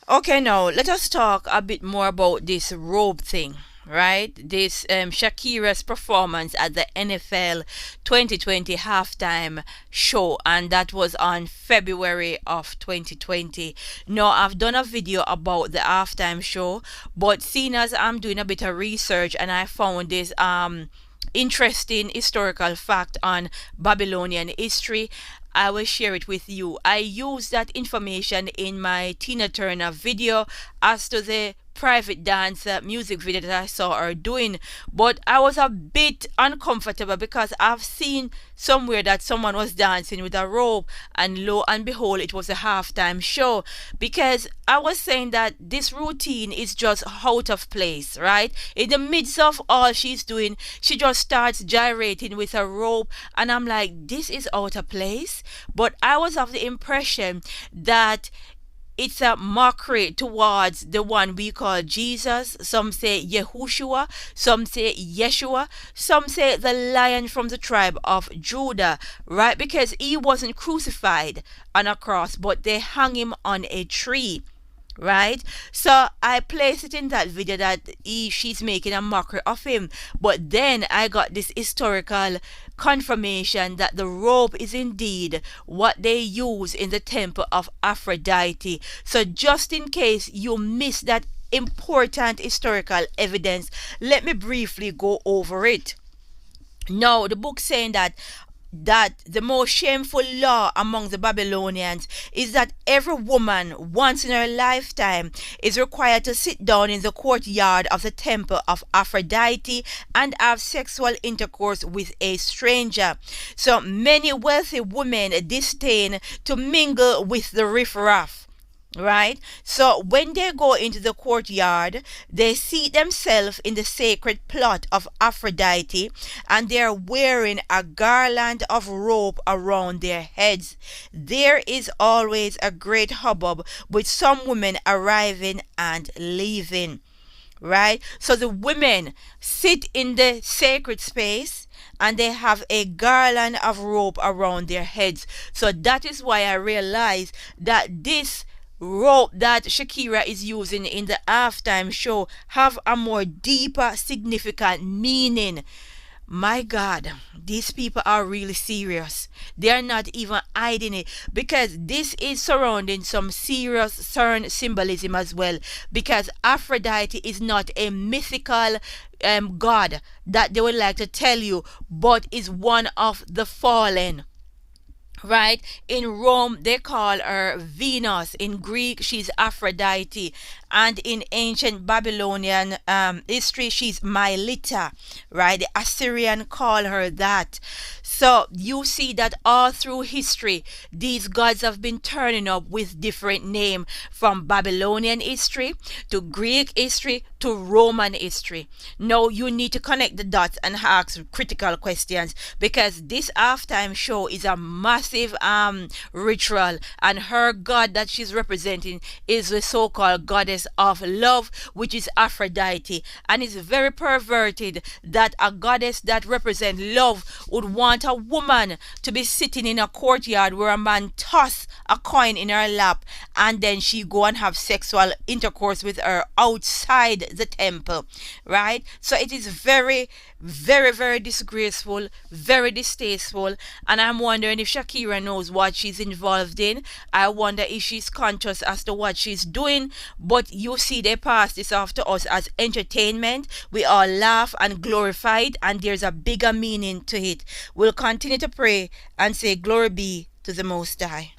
Okay, now let us talk a bit more about this robe thing, right? This Shakira's performance at the NFL 2020 halftime show, and that was on February of 2020. Now, I've done a video about the halftime show, but seeing as I'm doing a bit of research and I found this interesting historical fact on Babylonian history, I will share it with you. I use that information in my Tina Turner video as to the private dance music video that I saw her doing, but I was a bit uncomfortable because I've seen somewhere that someone was dancing with a rope, and lo and behold, it was a halftime show. Because I was saying that this routine is just out of place, right? In the midst of all she's doing, she just starts gyrating with a rope, and I'm like, this is out of place. But I was of the impression that it's a mockery towards the one we call Jesus. Some say Yehoshua, some say Yeshua, some say the lion from the tribe of Judah, right? Because he wasn't crucified on a cross, but they hung him on a tree, right? So I placed it in that video that she's making a mockery of him, but then I got this historical confirmation that the robe is indeed what they use in the temple of Aphrodite. So just in case you missed that important historical evidence, let me briefly go over it. Now, the book saying that the most shameful law among the Babylonians is that every woman once in her lifetime is required to sit down in the courtyard of the temple of Aphrodite and have sexual intercourse with a stranger. So many wealthy women disdain to mingle with the riffraff, right? So when they go into the courtyard, they see themselves in the sacred plot of Aphrodite, and they are wearing a garland of rope around their heads. There is always a great hubbub with some women arriving and leaving, right? So the women sit in the sacred space and they have a garland of rope around their heads. So that is why I realized that this rope that Shakira is using in the halftime show have a more deeper significant meaning. My God, these people are really serious. They are not even hiding it, because this is surrounding some serious Cern symbolism as well. Because Aphrodite is not a mythical god that they would like to tell you, but is one of the fallen, right? In Rome, they call her Venus. In Greek, she's Aphrodite. And in ancient Babylonian history, she's Mylitta, right? The Assyrian call her that. So you see that all through history, these gods have been turning up with different names, from Babylonian history to Greek history to Roman history. Now you need to connect the dots and ask critical questions, because this halftime show is a massive ritual, and her god that she's representing is the so-called goddess of love, which is Aphrodite. And it's very perverted that a goddess that represents love would want a woman to be sitting in a courtyard where a man toss a coin in her lap, and then she go and have sexual intercourse with her outside the temple, right? So it is very, very, very disgraceful, very distasteful, and I'm wondering if Shakira knows what she's involved in. I wonder if she's conscious as to what she's doing. But you see, they pass this off to us as entertainment. We all laugh and glorify it, and there's a bigger meaning to it. We'll continue to pray and say glory be to the Most High.